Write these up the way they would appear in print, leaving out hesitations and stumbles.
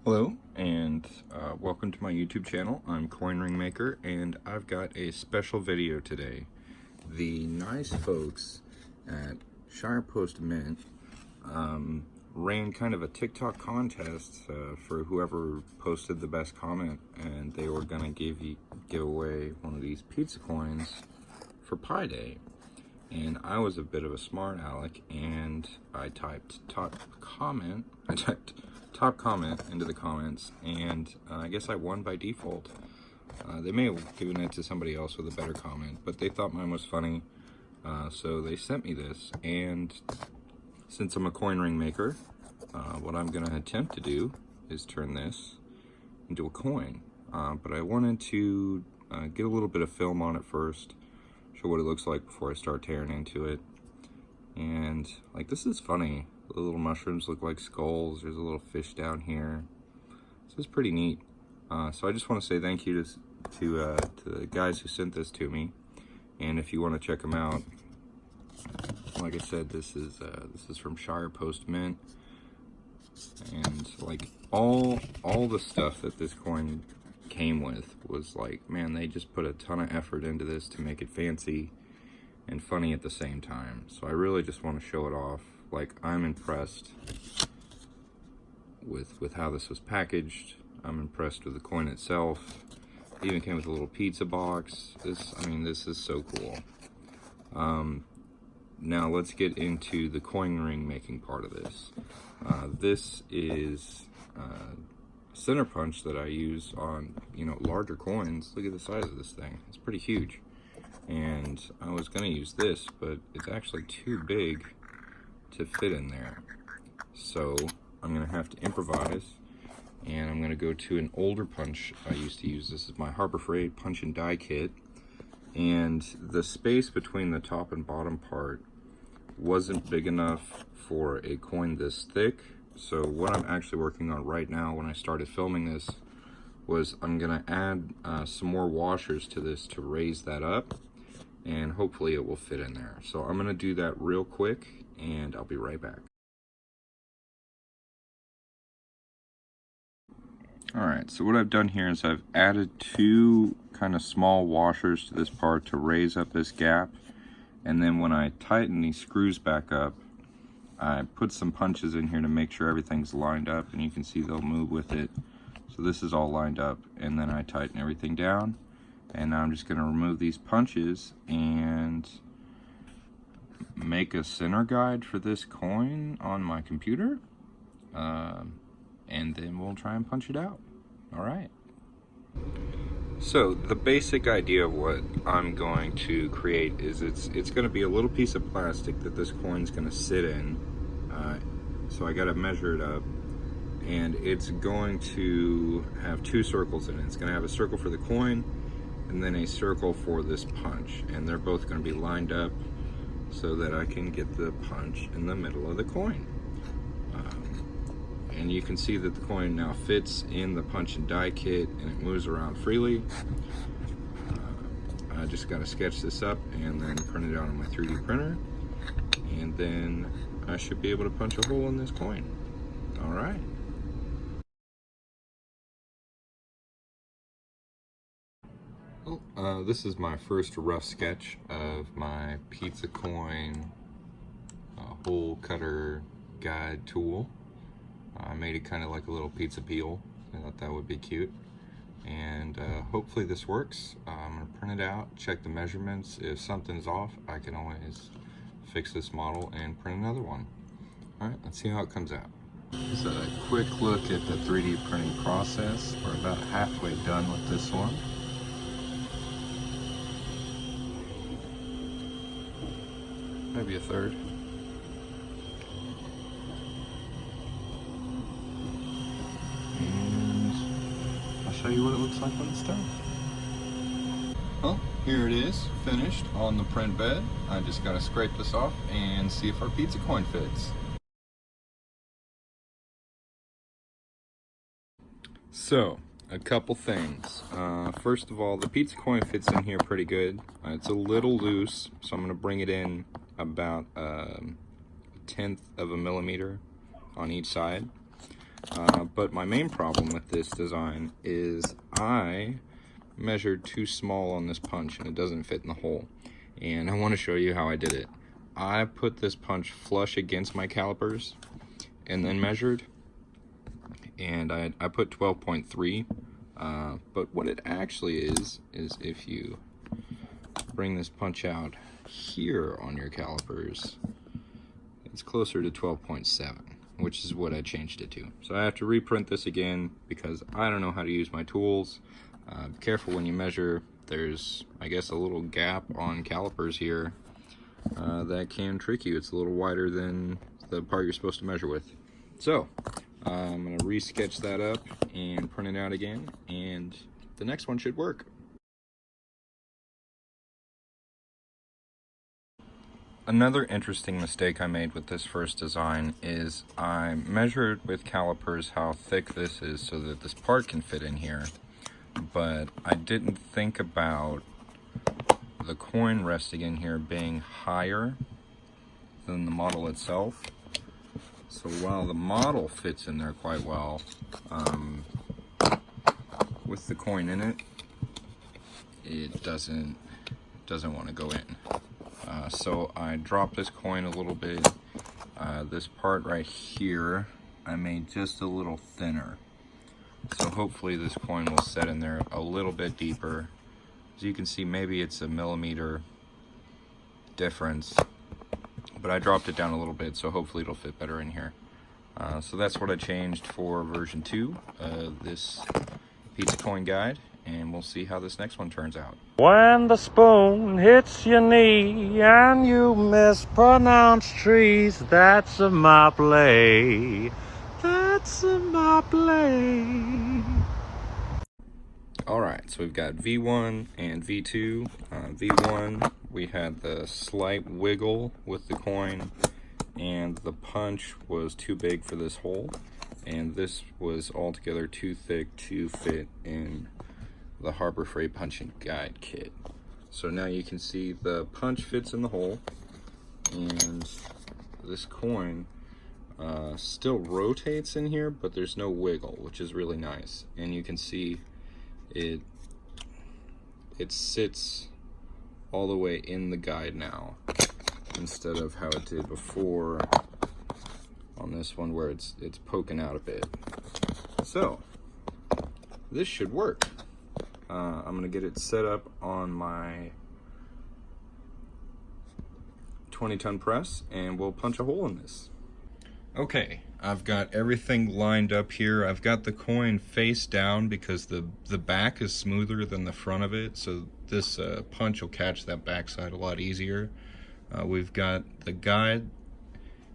Hello, and welcome to my YouTube channel. I'm Coin Ring Maker, and I've got a special video today. The nice folks at Shire Post Mint ran kind of a TikTok contest for whoever posted the best comment, and they were gonna give away one of these pizza coins for Pi Day. And I was a bit of a smart aleck, and I typed top comment into the comments, and I guess I won by default. They may have given it to somebody else with a better comment, but they thought mine was funny, so they sent me this. And since I'm a coin ring maker, what I'm going to attempt to do is turn this into a coin. But I wanted to get a little bit of film on it first, show what it looks like before I start tearing into it. And like, this is funny. The little mushrooms look like skulls. There's a little fish down here. This is pretty neat. So I just want to say thank you to the guys who sent this to me. And if you want to check them out, like I said, this is from Shire Post Mint. And like all the stuff that this coin came with was like, man, they just put a ton of effort into this to make it fancy and funny at the same time. So I really just want to show it off. Like, I'm impressed with how this was packaged. I'm impressed with the coin itself. It even came with a little pizza box. This is so cool. Now let's get into the coin ring making part of this. This is center punch that I use on, larger coins. Look at the size of this thing. It's pretty huge. And I was gonna use this, but it's actually too big to fit in there. So I'm gonna have to improvise, and I'm gonna go to an older punch I used to use. This is my Harbor Freight punch and die kit. And the space between the top and bottom part wasn't big enough for a coin this thick. So what I'm actually working on right now, when I started filming this, was I'm gonna add some more washers to this to raise that up, and hopefully it will fit in there. So I'm gonna do that real quick, and I'll be right back. Alright, so what I've done here is I've added two kind of small washers to this part to raise up this gap, and then when I tighten these screws back up, I put some punches in here to make sure everything's lined up, and you can see they'll move with it. So this is all lined up, and then I tighten everything down, and now I'm just going to remove these punches and make a center guide for this coin on my computer, and then we'll try and punch it out. All right. So the basic idea of what I'm going to create is it's going to be a little piece of plastic that this coin's going to sit in. So I got to measure it up, and it's going to have two circles in it. It's going to have a circle for the coin and then a circle for this punch, and they're both going to be lined up so that I can get the punch in the middle of the coin. And you can see that the coin now fits in the punch and die kit, and it moves around freely. I just got to sketch this up and then print it out on my 3D printer, and then I should be able to punch a hole in this coin. All right. Well, this is my first rough sketch of my pizza coin hole cutter guide tool. I made it kind of like a little pizza peel. I thought that would be cute. And hopefully this works. I'm going to print it out, check the measurements. If something's off, I can always fix this model and print another one. All right, let's see how it comes out. Here's a quick look at the 3D printing process. We're about halfway done with this one. Maybe a third. Show you what it looks like when it's done. Well, here it is, finished on the print bed. I just gotta scrape this off and see if our pizza coin fits. So, a couple things. First of all, the pizza coin fits in here pretty good. It's a little loose, so I'm gonna bring it in about 1/10 of a millimeter on each side. But my main problem with this design is I measured too small on this punch and it doesn't fit in the hole. And I want to show you how I did it. I put this punch flush against my calipers and then measured, and I put 12.3, but what it actually is if you bring this punch out here on your calipers, it's closer to 12.7, which is what I changed it to. So I have to reprint this again because I don't know how to use my tools. Be careful when you measure. There's, I guess, a little gap on calipers here that can trick you. It's a little wider than the part you're supposed to measure with. So I'm going to re-sketch that up and print it out again, and the next one should work. Another interesting mistake I made with this first design is I measured with calipers how thick this is so that this part can fit in here, but I didn't think about the coin resting in here being higher than the model itself. So while the model fits in there quite well, with the coin in it, it doesn't want to go in. So I dropped this coin a little bit. This part right here I made just a little thinner. So hopefully this coin will set in there a little bit deeper. As you can see, maybe it's a millimeter difference, but I dropped it down a little bit, so hopefully it'll fit better in here. So that's what I changed for version 2 of this pizza coin guide, and we'll see how this next one turns out. When the spoon hits your knee and you mispronounce trees, that's my play. That's my play. Alright, so we've got V1 and V2. V1, we had the slight wiggle with the coin, and the punch was too big for this hole, and this was altogether too thick to fit in the Harbor Freight punching guide kit. So now you can see the punch fits in the hole, and this coin still rotates in here, but there's no wiggle, which is really nice. And you can see it sits all the way in the guide now, instead of how it did before on this one where it's poking out a bit. So this should work. I'm gonna get it set up on my 20-ton press, and we'll punch a hole in this. Okay, I've got everything lined up here. I've got the coin face down because the back is smoother than the front of it, so this punch will catch that backside a lot easier. We've got the guide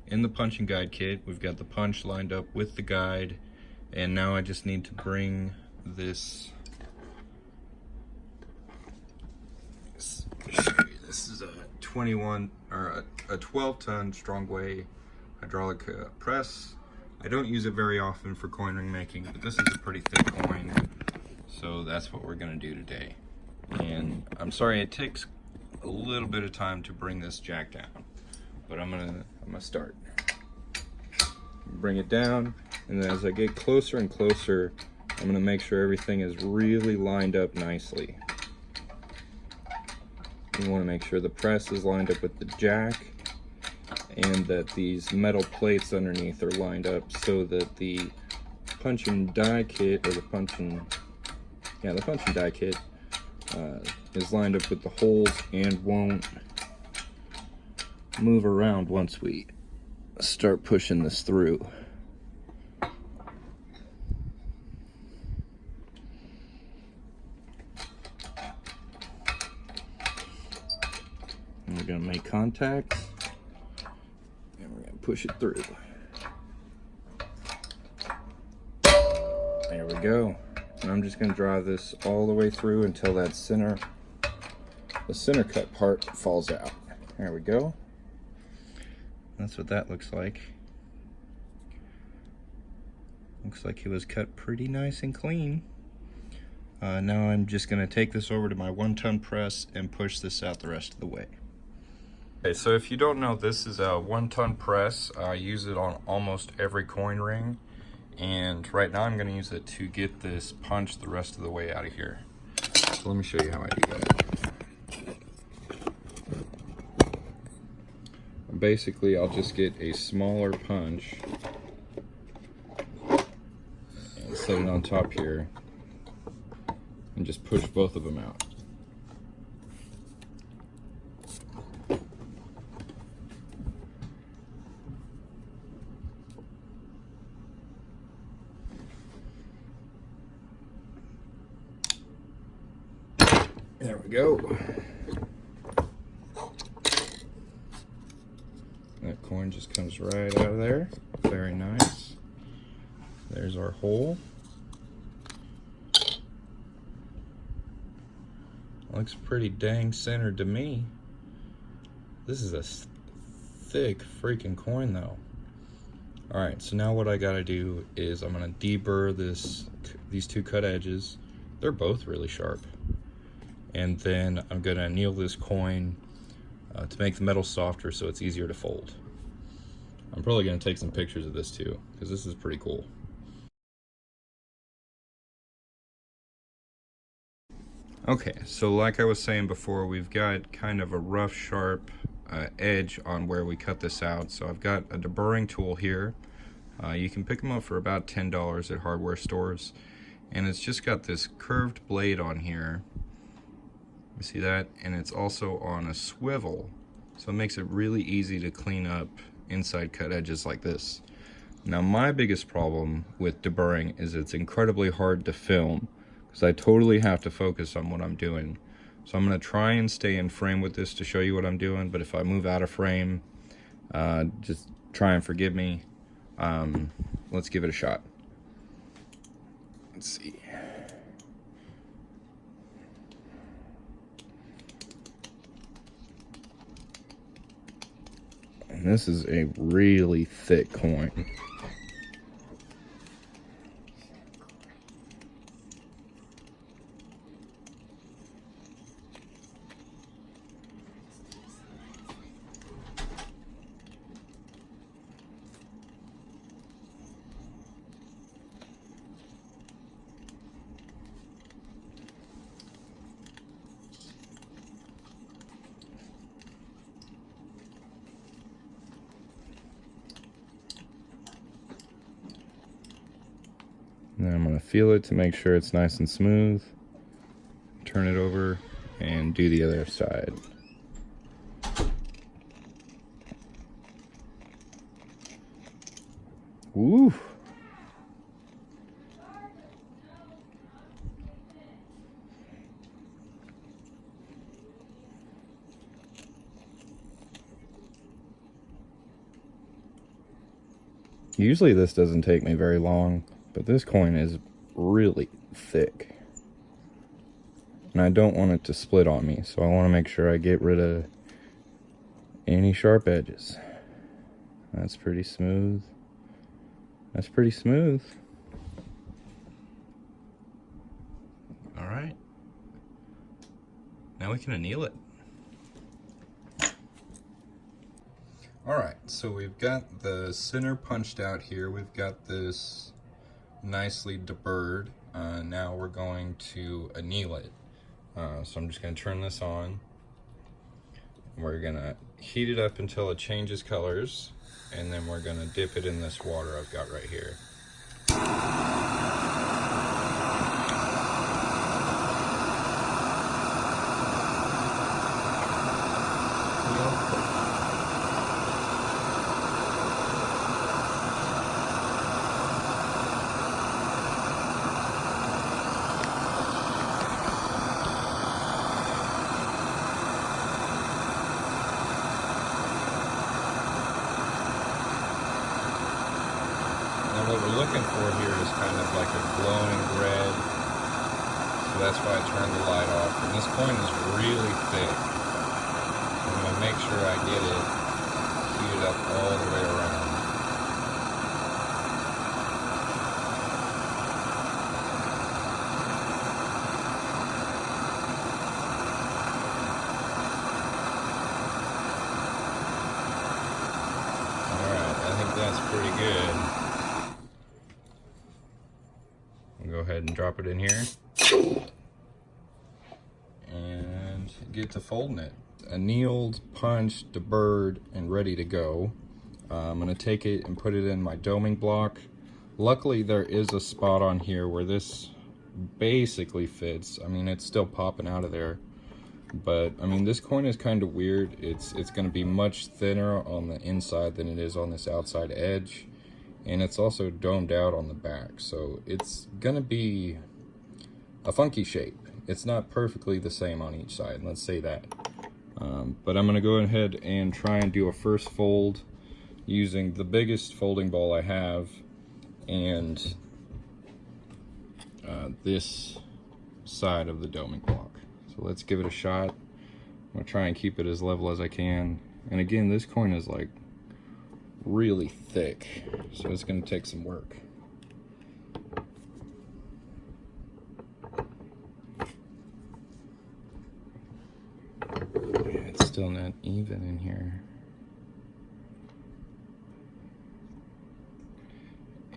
in the punching guide kit. We've got the punch lined up with the guide, and now I just need to bring this. This is a 12-ton Strongway hydraulic press. I don't use it very often for coin ring making, but this is a pretty thick coin, so that's what we're gonna do today. And I'm sorry it takes a little bit of time to bring this jack down, but I'm gonna start. Bring it down, and then as I get closer and closer, I'm gonna make sure everything is really lined up nicely. You want to make sure the press is lined up with the jack, and that these metal plates underneath are lined up so that the punching die kit, or the punching die kit is lined up with the holes and won't move around once we start pushing this through. And we're going to make contact, and we're going to push it through. There we go. And I'm just going to drive this all the way through until that the center cut part falls out. There we go. That's what that looks like. Looks like it was cut pretty nice and clean. Now I'm just going to take this over to my 1-ton press and push this out the rest of the way. Okay, so if you don't know, this is a 1-ton press. I use it on almost every coin ring, And right now I'm going to use it to get this punch the rest of the way out of here. So let me show you how I do that. Basically, I'll just get a smaller punch and set it on top here and just push both of them out. There we go. That coin just comes right out of there. Very nice. There's our hole. Looks pretty dang centered to me. This is a thick freaking coin though. Alright, so now what I gotta do is I'm gonna deburr these two cut edges. They're both really sharp. And then I'm gonna anneal this coin to make the metal softer so it's easier to fold. I'm probably gonna take some pictures of this too, because this is pretty cool. Okay, so like I was saying before, we've got kind of a rough, sharp edge on where we cut this out. So I've got a deburring tool here. You can pick them up for about $10 at hardware stores. And it's just got this curved blade on here. You see that? And it's also on a swivel. So it makes it really easy to clean up inside cut edges like this. Now my biggest problem with deburring is it's incredibly hard to film, because I totally have to focus on what I'm doing. So I'm going to try and stay in frame with this to show you what I'm doing, but if I move out of frame, just try and forgive me. Let's give it a shot. Let's see. And this is a really thick coin. Now I'm going to feel it to make sure it's nice and smooth. Turn it over and do the other side. Woo! Usually this doesn't take me very long, but this coin is really thick. And I don't want it to split on me, so I want to make sure I get rid of any sharp edges. That's pretty smooth. That's pretty smooth. All right. Now we can anneal it. All right, so we've got the center punched out here. We've got this nicely deburred. Now we're going to anneal it. So I'm just going to turn this on. We're going to heat it up until it changes colors, and then we're going to dip it in this water I've got right here. What we're looking for here is kind of like a glowing red, so that's why I turned the light off. And this coin is really thick. I'm going to make sure I get it heated up all the way around. Alright, I think that's pretty good. ahead and drop it in here and get to folding it. Annealed, punched, deburred, and ready to go. I'm gonna take it and put it in my doming block. Luckily there is a spot on here where this basically fits. I mean, it's still popping out of there, but I mean, this coin is kind of weird. It's going to be much thinner on the inside than it is on this outside edge, and it's also domed out on the back, so it's going to be a funky shape. It's not perfectly the same on each side, let's say that. But I'm going to go ahead and try and do a first fold using the biggest folding ball I have and this side of the doming block. So let's give it a shot. I'm gonna try and keep it as level as I can. And again, this coin is like really thick, so it's gonna take some work. Yeah, it's still not even in here.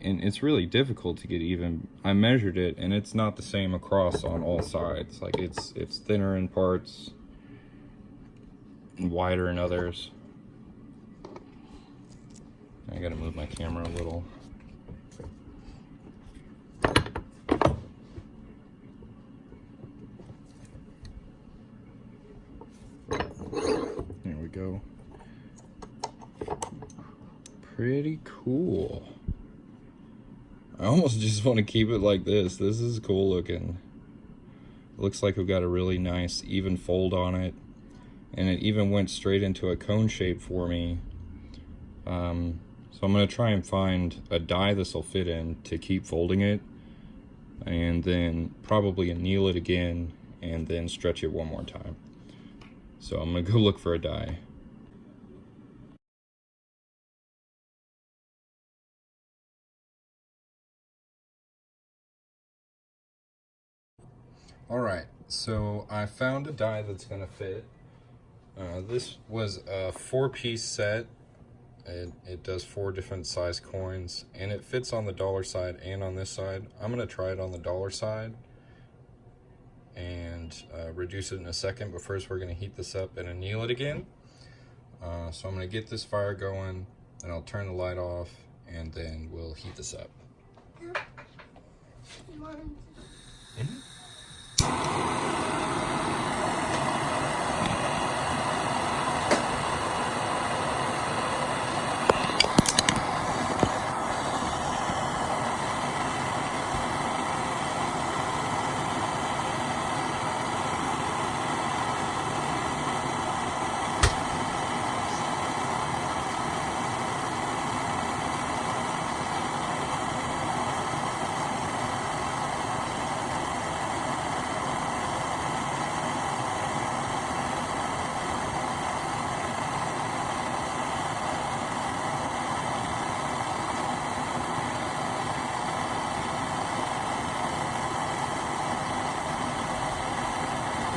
And it's really difficult to get even. I measured it and it's not the same across on all sides. Like it's thinner in parts and wider in others. I gotta move my camera a little. There we go. Pretty cool. I almost just want to keep it like this. This is cool looking. Looks like we've got a really nice even fold on it, and it even went straight into a cone shape for me. So I'm going to try and find a die this will fit in to keep folding it, and then probably anneal it again and then stretch it one more time. So I'm going to go look for a die. Alright, so I found a die that's going to fit. This was a 4-piece set. It does 4 different size coins, and it fits on the dollar side and on this side. I'm going to try it on the dollar side and reduce it in a second, but first we're going to heat this up and anneal it again. So I'm going to get this fire going, and I'll turn the light off, and then we'll heat this up.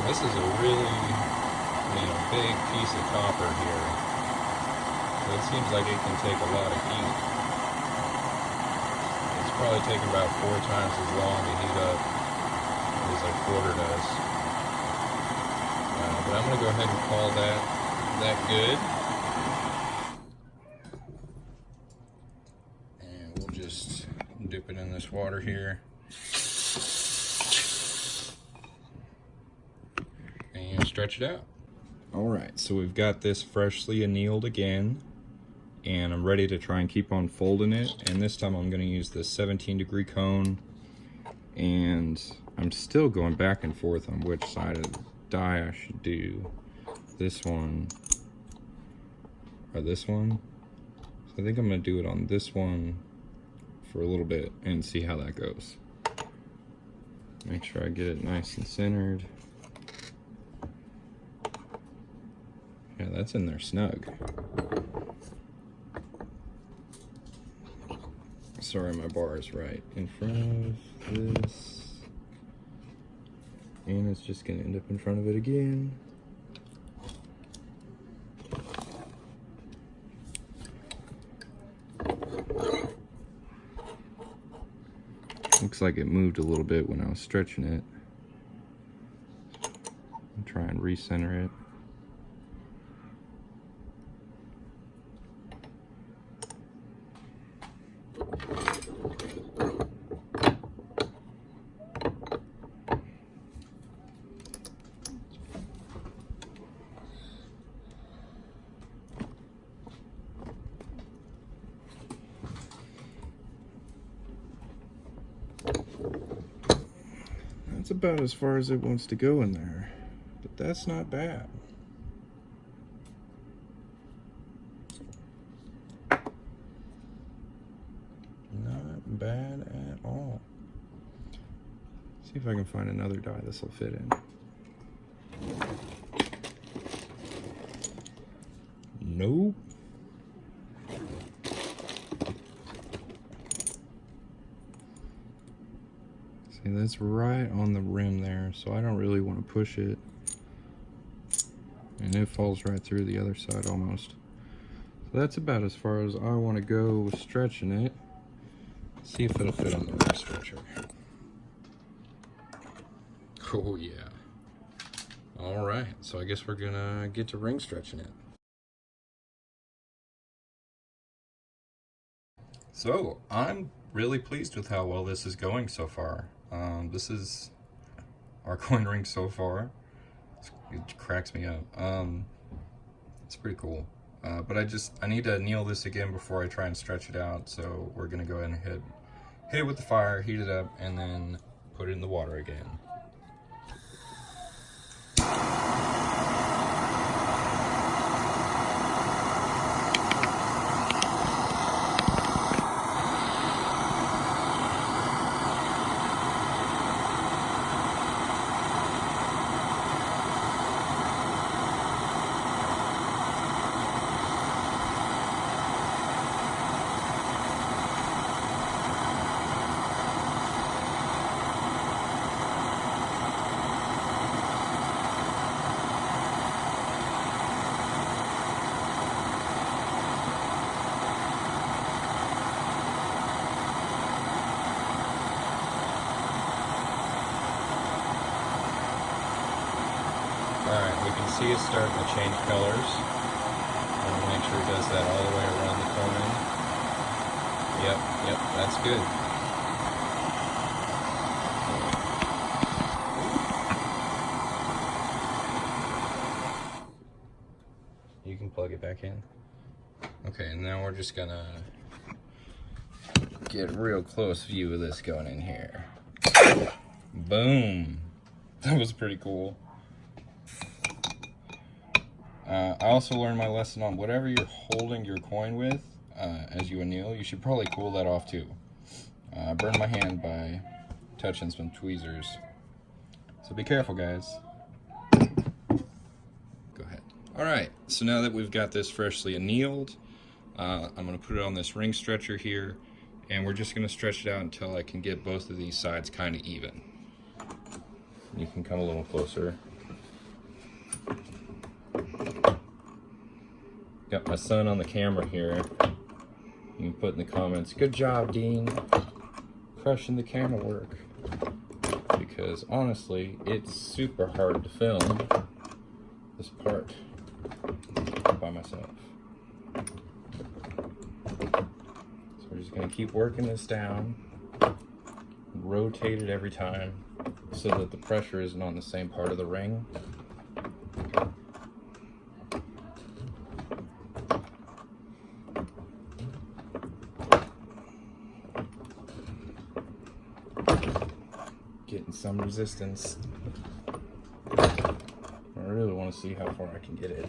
This is a really, big piece of copper here. So it seems like it can take a lot of heat. It's probably taking about 4 times as long to heat up as a quarter does. But I'm going to go ahead and call that good. And we'll just dip it in this water here. Stretch it out. Alright, so we've got this freshly annealed again, and I'm ready to try and keep on folding it, and this time I'm going to use the 17-degree cone, and I'm still going back and forth on which side of the die I should do. This one or this one. So I think I'm going to do it on this one for a little bit and see how that goes. Make sure I get it nice and centered. Yeah, that's in there snug. Sorry, my bar is right in front of this. And it's just gonna end up in front of it again. Looks like it moved a little bit when I was stretching it. I'll try and recenter it. That's about as far as it wants to go in there, but that's not bad. Not bad at all. See if I can find another die this will fit in. Nope. See, that's right on the rim there, so I don't really want to push it. And it falls right through the other side almost. So that's about as far as I want to go with stretching it. See if it'll fit on the ring stretcher. Oh yeah. All right, so I guess we're gonna get to ring stretching it. So I'm really pleased with how well this is going so far. This is our coin ring so far. It cracks me up. It's pretty cool. But I need to anneal this again before I try and stretch it out. So we're gonna go ahead and hit it with the fire, heat it up, and then put it in the water again. Alright, we can see it starting to change colors. I want to make sure it does that all the way around the coin. Yep, that's good. You can plug it back in. Okay, and now we're just gonna get a real close view of this going in here. Boom! That was pretty cool. I also learned my lesson on whatever you're holding your coin with as you anneal, you should probably cool that off too. I burned my hand by touching some tweezers. So be careful, guys. Go ahead. Alright, so now that we've got this freshly annealed, I'm going to put it on this ring stretcher here, and we're just going to stretch it out until I can get both of these sides kind of even. You can come a little closer. Got my son on the camera here. You can put in the comments, good job, Dean. Crushing the camera work. Because honestly, it's super hard to film this part by myself. So we're just gonna keep working this down, rotate it every time so that the pressure isn't on the same part of the ring. Getting some resistance. I really want to see how far I can get it.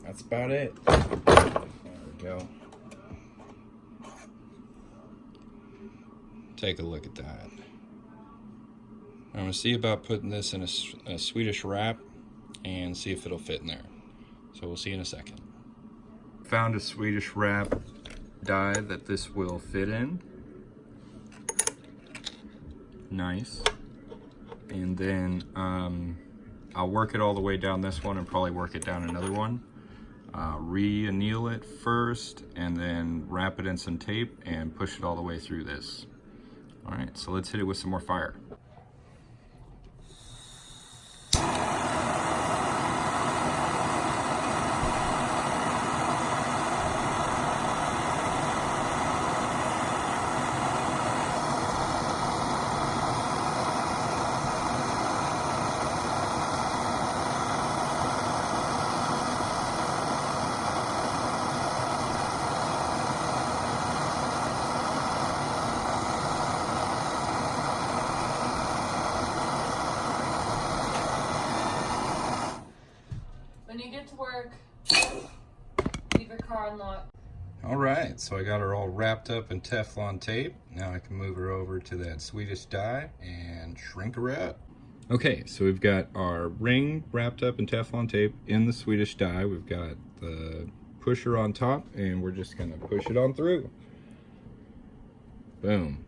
That's about it. There we go. Take a look at that. I'm going to see about putting this in a Swedish wrap and see if it'll fit in there. So we'll see in a second. Found a Swedish wrap die that this will fit in. Nice. And then I'll work it all the way down this one and probably work it down another one. Re-anneal it first and then wrap it in some tape and push it all the way through this. All right, so let's hit it with some more fire. When you get to work, leave your car unlocked. All right, so I got her all wrapped up in Teflon tape. Now I can move her over to that Swedish die and shrink her up. Okay, so we've got our ring wrapped up in Teflon tape in the Swedish die. We've got the pusher on top, and we're just gonna push it on through. Boom.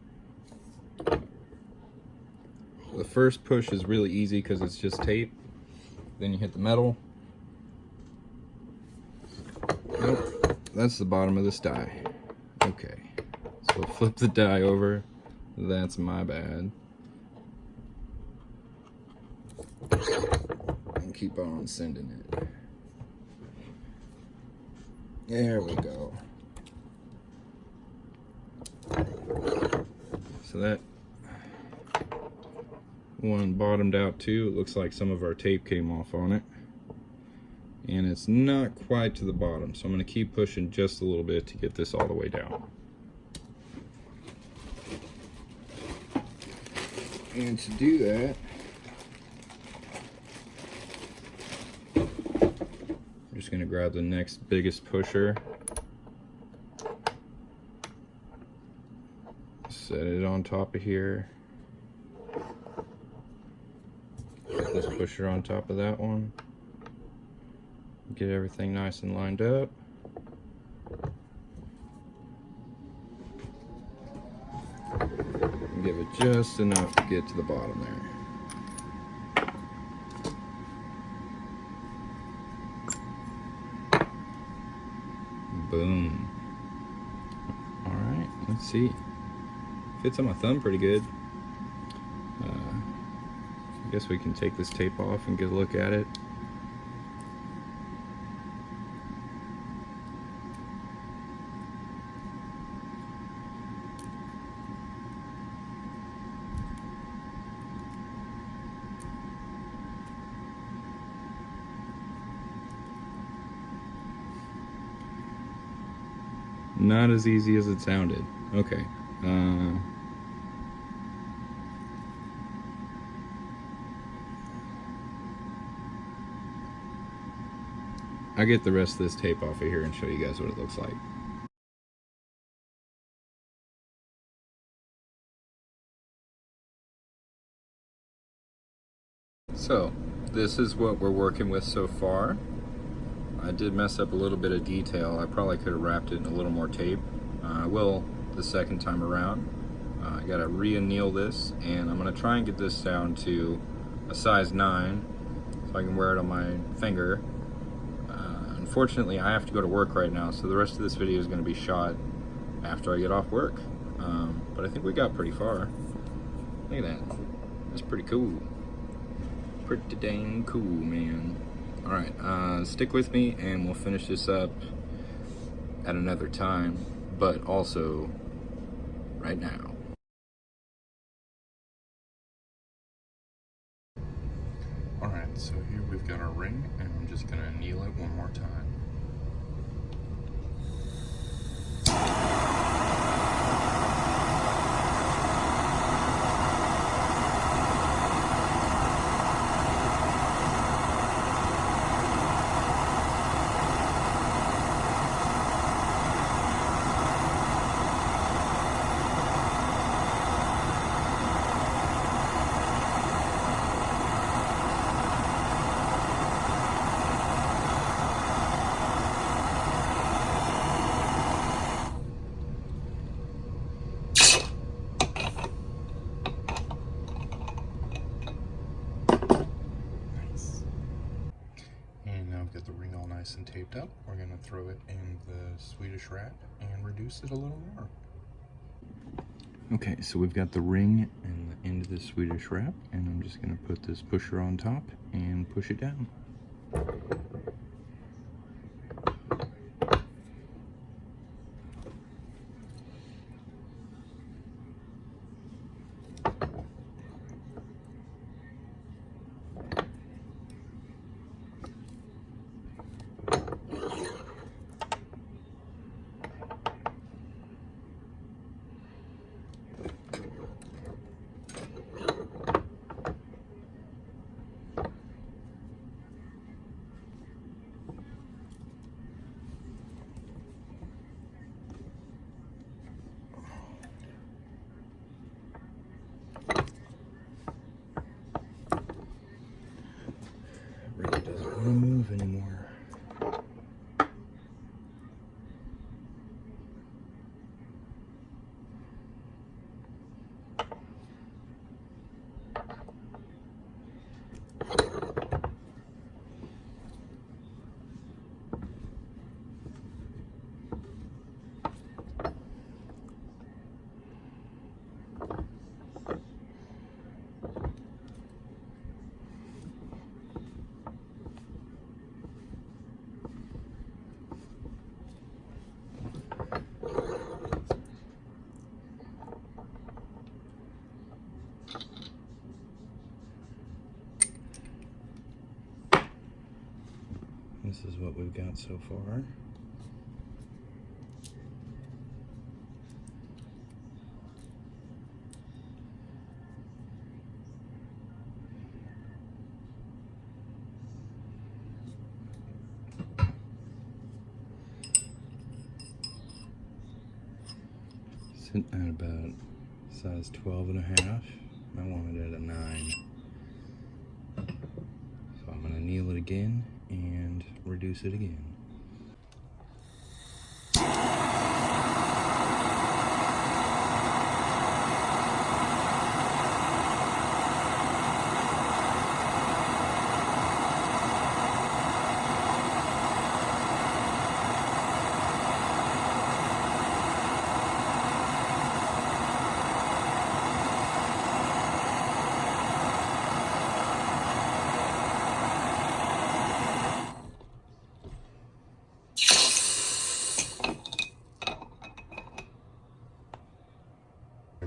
The first push is really easy because it's just tape. Then you hit the metal. Nope, that's the bottom of this die. Okay, so we'll flip the die over. That's my bad. And keep on sending it. There we go. So that one bottomed out too. It looks like some of our tape came off on it. And it's not quite to the bottom, so I'm going to keep pushing just a little bit to get this all the way down. And to do that, I'm just going to grab the next biggest pusher, set it on top of here, put this pusher on top of that one. Get everything nice and lined up. And give it just enough to get to the bottom there. Boom. Alright, let's see. Fits on my thumb pretty good. I guess we can take this tape off and get a look at it. Not as easy as it sounded. Okay. I'll get the rest of this tape off of here and show you guys what it looks like. So, this is what we're working with so far. I did mess up a little bit of detail. I probably could have wrapped it in a little more tape. I will the second time around. I gotta re-anneal this, and I'm gonna try and get this down to a size 9 so I can wear it on my finger. Unfortunately, I have to go to work right now, so the rest of this video is gonna be shot after I get off work. But I think we got pretty far. Look at that. That's pretty cool. Pretty dang cool, man. Alright, stick with me and we'll finish this up at another time, but also right now. Alright, so here we've got our ring, and I'm just going to anneal it one more time. taped up, we're going to throw it in the Swedish wrap and reduce it a little more. Okay, so we've got the ring and the end of the Swedish wrap, and I'm just going to put this pusher on top and push it down. Really doesn't want to move anymore. This is what we've got so far. Sitting at about size 12 and a half. I want it at a 9. So I'm gonna anneal it again and reduce it again.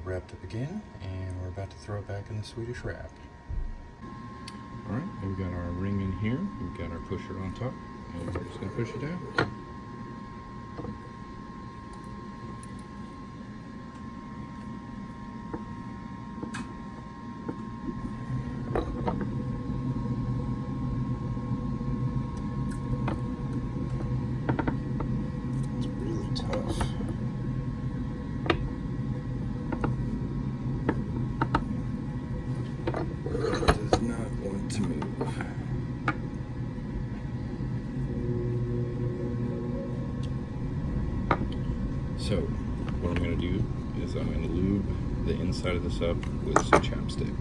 Wrapped up again, and we're about to throw it back in the Swedish wrap. Alright, we've got our ring in here, we've got our pusher on top, and we're just going to push it down. It's really tough. Does not want to move. So, what I'm going to do is I'm going to lube the inside of this up with some chapstick.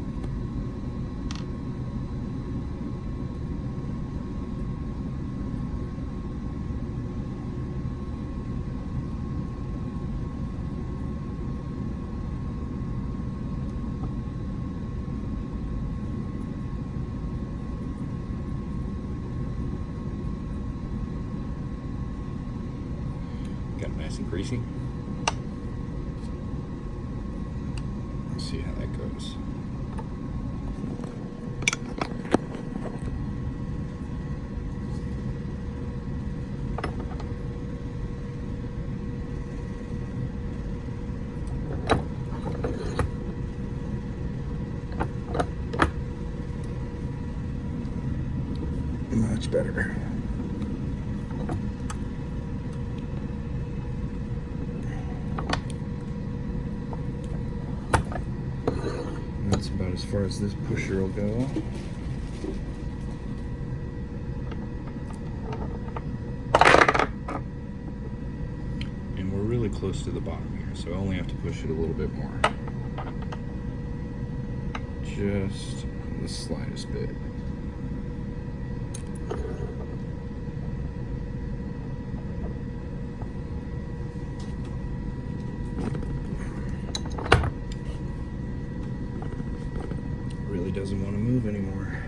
Got it nice and greasy. Let's see how that goes. Much better. That's about as far as this pusher will go. And we're really close to the bottom here, so I only have to push it a little bit more. Just the slightest bit. doesn't want to move anymore.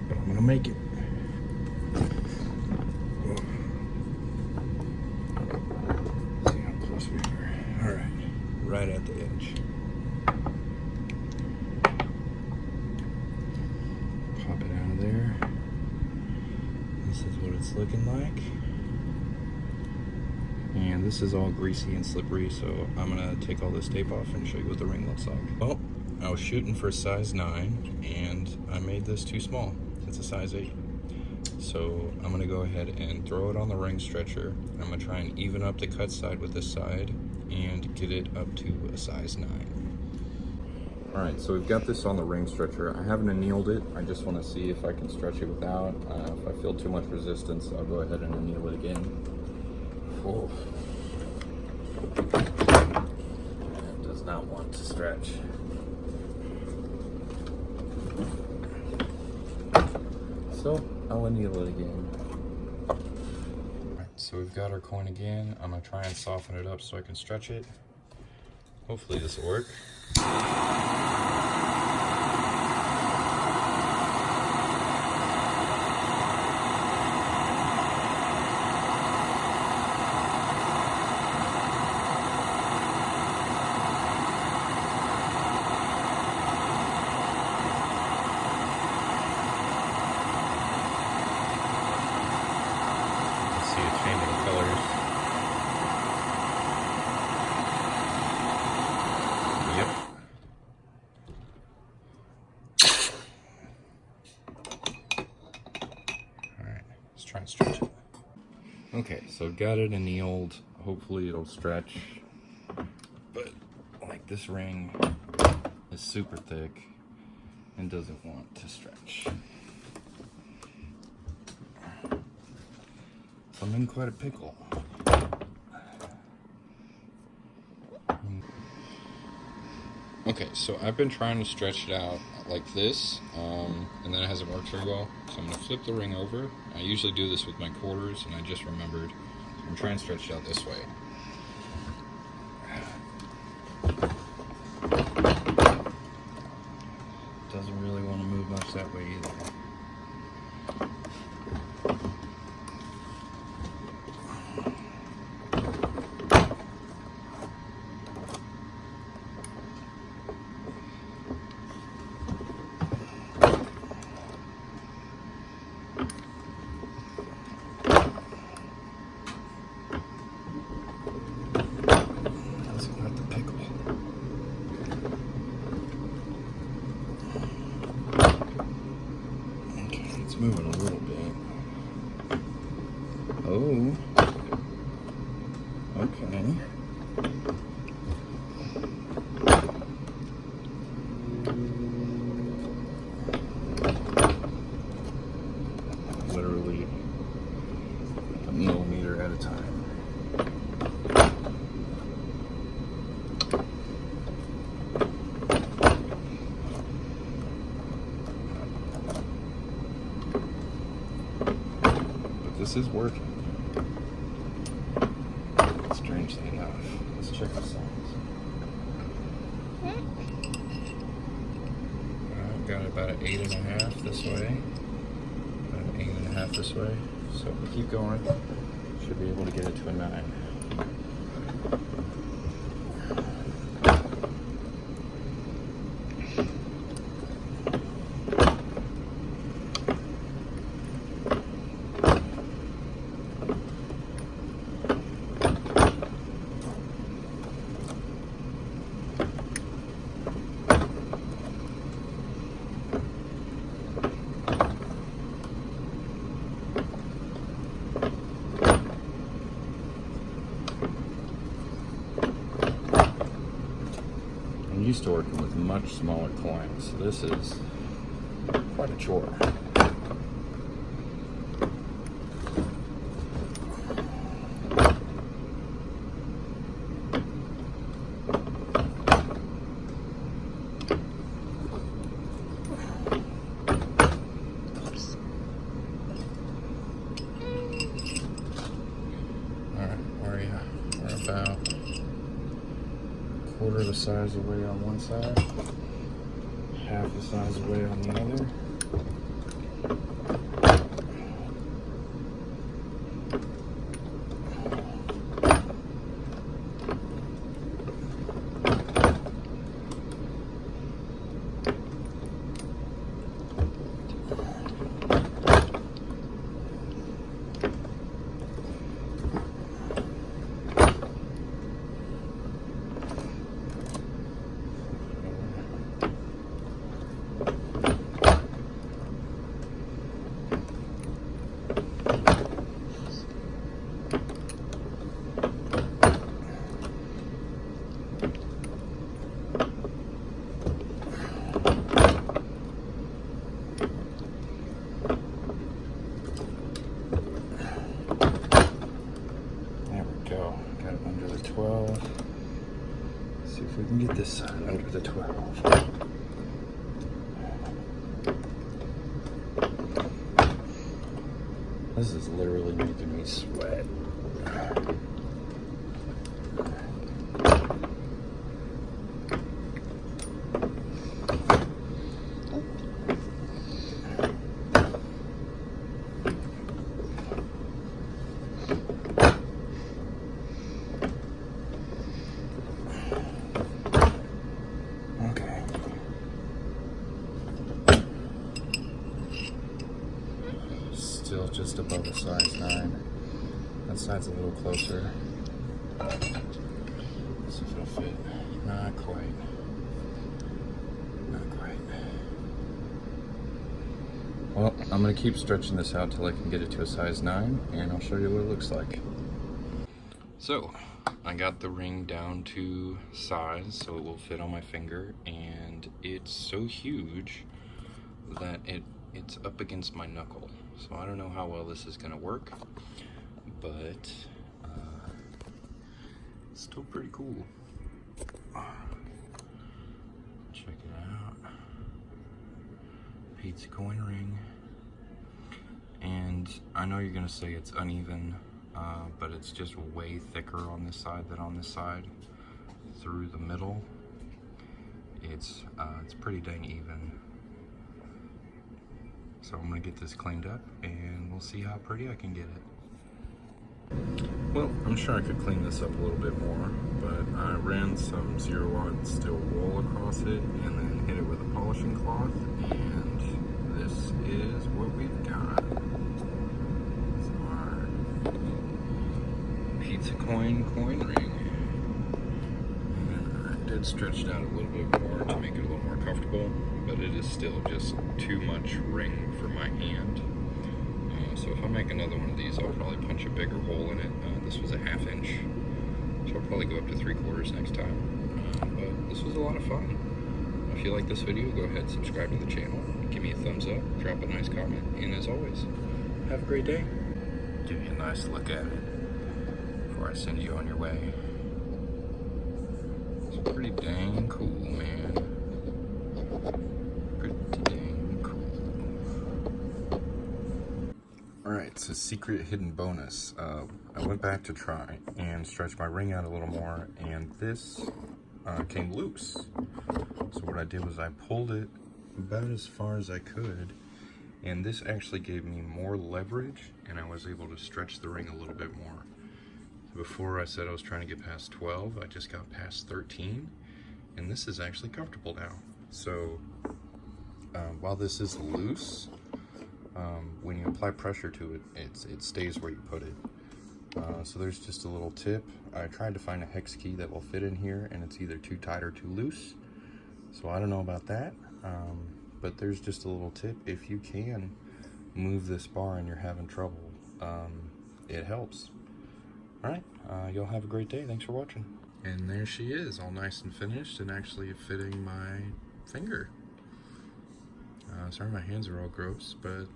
But I'm gonna make it. See how close we are. Alright, right at the edge. Pop it out of there. This is what it's looking like. And this is all greasy and slippery, so I'm gonna take all this tape off and show you what the ring looks like. Well, I was shooting for size 9 and I made this too small. It's a size 8. So I'm gonna go ahead and throw it on the ring stretcher. I'm gonna try and even up the cut side with this side and get it up to a size 9. All right, so we've got this on the ring stretcher. I haven't annealed it. I just wanna see if I can stretch it without. If I feel too much resistance, I'll go ahead and anneal it again. Oh. It does not want to stretch. So I'll anneal it again. Alright, so we've got our coin again. I'm gonna try and soften it up so I can stretch it. Hopefully this will work. Changing colors. Yep. Alright, let's try and stretch it. Okay, so I've got it annealed. Hopefully it'll stretch. But like this ring is super thick and doesn't want to stretch. I'm in quite a pickle. Okay, so I've been trying to stretch it out like this, and then it hasn't worked very well. So I'm gonna flip the ring over. I usually do this with my quarters, and I just remembered. I'm trying to stretch it out this way. Doesn't really want to move much that way either. Moving a little bit. Oh. Okay. Literally a millimeter at a time. This is working. Strangely enough. Let's check the size. I've got about an 8.5 this way. About an 8.5 this way. So if we keep going, should be able to get it to a 9. I'm used to working with much smaller coins, so this is quite a chore. Alright, where are you? We're about quarter of the size away on one side, half the size away on the other. Got it under the 12. Let's see if we can get this side under the 12. This is literally making me sweat. Still just above a size 9. That side's a little closer. Let's see if it'll fit. Not quite. Not quite. Well, I'm going to keep stretching this out till I can get it to a size 9, and I'll show you what it looks like. So, I got the ring down to size so it will fit on my finger, and it's so huge that it's up against my knuckle. So I don't know how well this is gonna work, but it's still pretty cool. Check it out. Pizza coin ring. And I know you're gonna say it's uneven, but it's just way thicker on this side than on this side. Through the middle, it's pretty dang even. So I'm gonna get this cleaned up and we'll see how pretty I can get it. Well, I'm sure I could clean this up a little bit more, but I ran some 0-aught steel wool across it and then hit it with a polishing cloth, and this is what we've got. It's our pizza coin ring. And I did stretch it out a little bit more to make it a little more comfortable, but it is still just too much ring for my hand. So if I make another one of these, I'll probably punch a bigger hole in it. This was a 1/2 inch, so I'll probably go up to 3/4 next time. But this was a lot of fun. If you like this video, go ahead and subscribe to the channel. Give me a thumbs up, drop a nice comment, and as always, have a great day. Give you a nice look at it before I send you on your way. It's pretty dang cool, man. Pretty dang cool. Alright, so secret hidden bonus. I went back to try and stretch my ring out a little more, and this came loose. So what I did was I pulled it about as far as I could, and this actually gave me more leverage, and I was able to stretch the ring a little bit more. Before I said I was trying to get past 12, I just got past 13, and this is actually comfortable now. So while this is loose, when you apply pressure to it, it stays where you put it. So there's just a little tip. I tried to find a hex key that will fit in here, and it's either too tight or too loose. So I don't know about that, but there's just a little tip. If you can move this bar and you're having trouble, it helps. All right, y'all have a great day. Thanks for watching. And there she is, all nice and finished and actually fitting my finger. Sorry my hands are all gross, but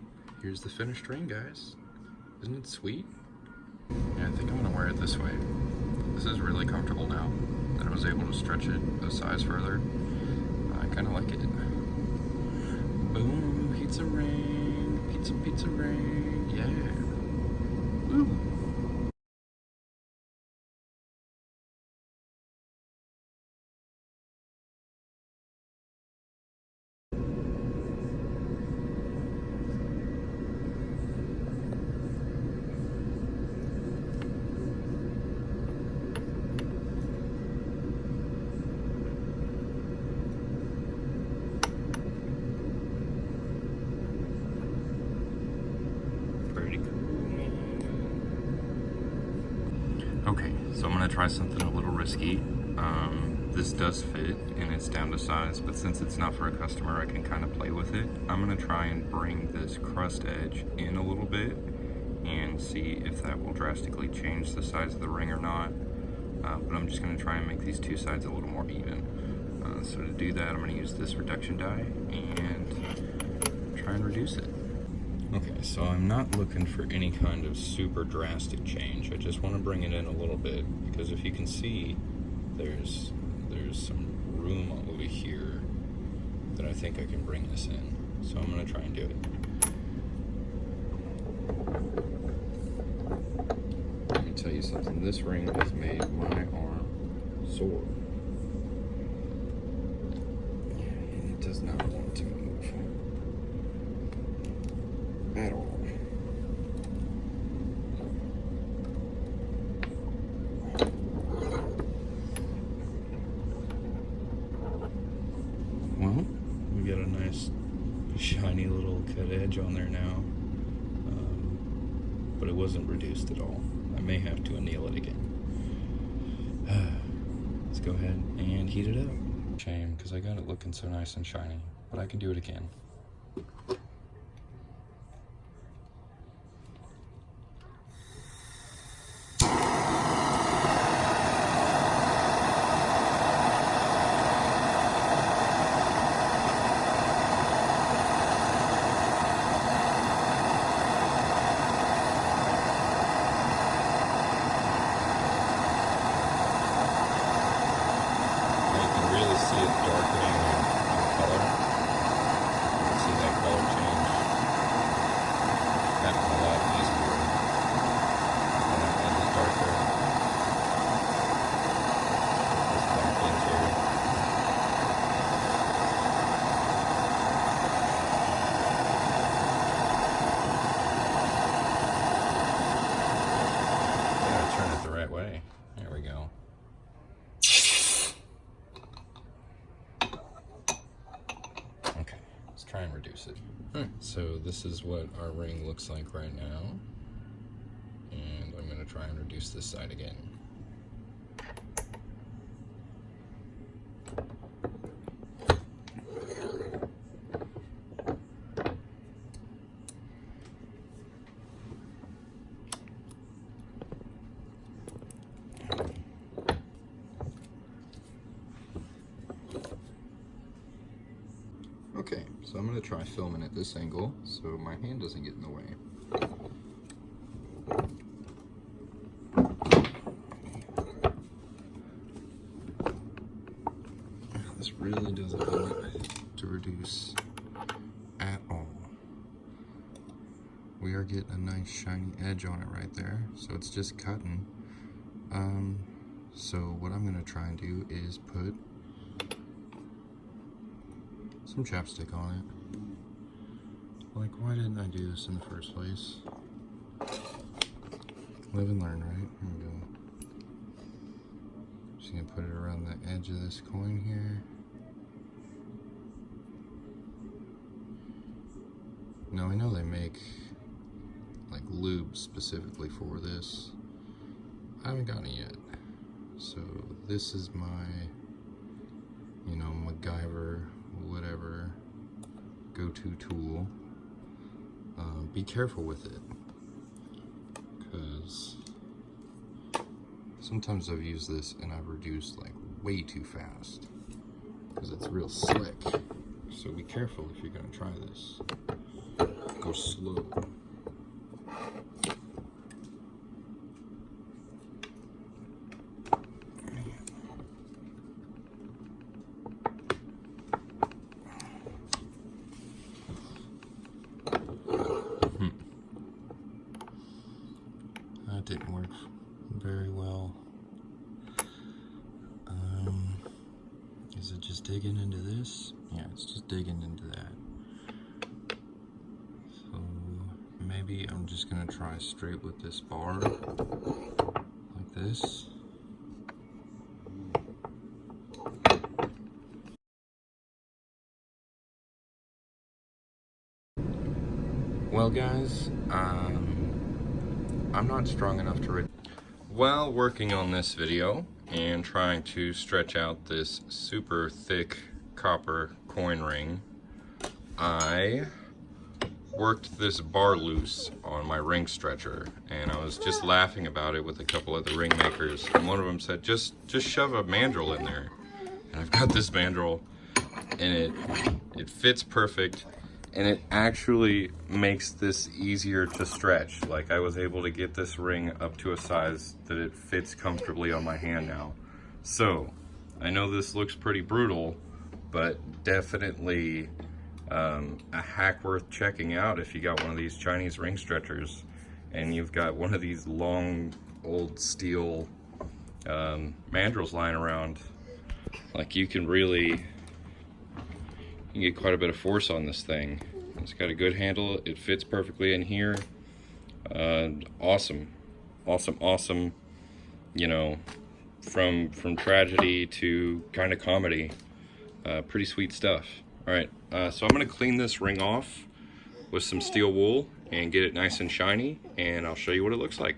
here's the finished ring, guys. Isn't it sweet? Yeah, I think I'm gonna wear it this way. This is really comfortable now that I was able to stretch it a size further. I kind of like it. Boom, pizza ring, pizza ring, yeah. Woo. Okay, so I'm gonna try something a little risky. This does fit and it's down to size, but since it's not for a customer, I can kind of play with it. I'm gonna try and bring this crust edge in a little bit and see if that will drastically change the size of the ring or not. But I'm just gonna try and make these two sides a little more even. So to do that, I'm gonna use this reduction die and try and reduce it. Okay, so I'm not looking for any kind of super drastic change. I just want to bring it in a little bit because if you can see, there's some room over here that I think I can bring this in. So I'm going to try and do it. Let me tell you something. This ring has made my arm sore. And it does not want to move at all. Well, we got a nice shiny little cut edge on there now, but it wasn't reduced at all. I may have to anneal it again. Let's go ahead and heat it up. Shame, because I got it looking so nice and shiny, but I can do it again. Try and reduce it. So this is what our ring looks like right now, and I'm going to try and reduce this side again. Okay, so I'm going to try filming at this angle so my hand doesn't get in the way. This really doesn't want to reduce at all. We are getting a nice shiny edge on it right there, so it's just cutting. So what I'm going to try and do is put some chapstick on it. Like, why didn't I do this in the first place? Live and learn, right? Here we go. Just gonna put it around the edge of this coin here. Now I know they make like lube specifically for this. I haven't gotten it yet. So this is my, you know, MacGyver, whatever, go-to tool. Be careful with it, because sometimes I've used this and I've reduced like way too fast because it's real slick. So be careful if you're gonna try this. Go slow. That didn't work very well. Is it just digging into this? Yeah, it's just digging into that. So maybe I'm just gonna try straight with this bar, like this. Well guys, I'm not strong enough to While working on this video and trying to stretch out this super thick copper coin ring, I worked this bar loose on my ring stretcher, and I was just laughing about it with a couple of the ring makers, and one of them said, just shove a mandrel in there. And I've got this mandrel, and it fits perfect, and it actually makes this easier to stretch. Like, I was able to get this ring up to a size that it fits comfortably on my hand now. So I know this looks pretty brutal, but definitely a hack worth checking out if you got one of these Chinese ring stretchers and you've got one of these long old steel mandrels lying around. Like, you can get quite a bit of force on this thing. It's got a good handle, it fits perfectly in here. Awesome, you know, from tragedy to kind of comedy. Pretty sweet stuff. All right, so I'm gonna clean this ring off with some steel wool and get it nice and shiny, and I'll show you what it looks like.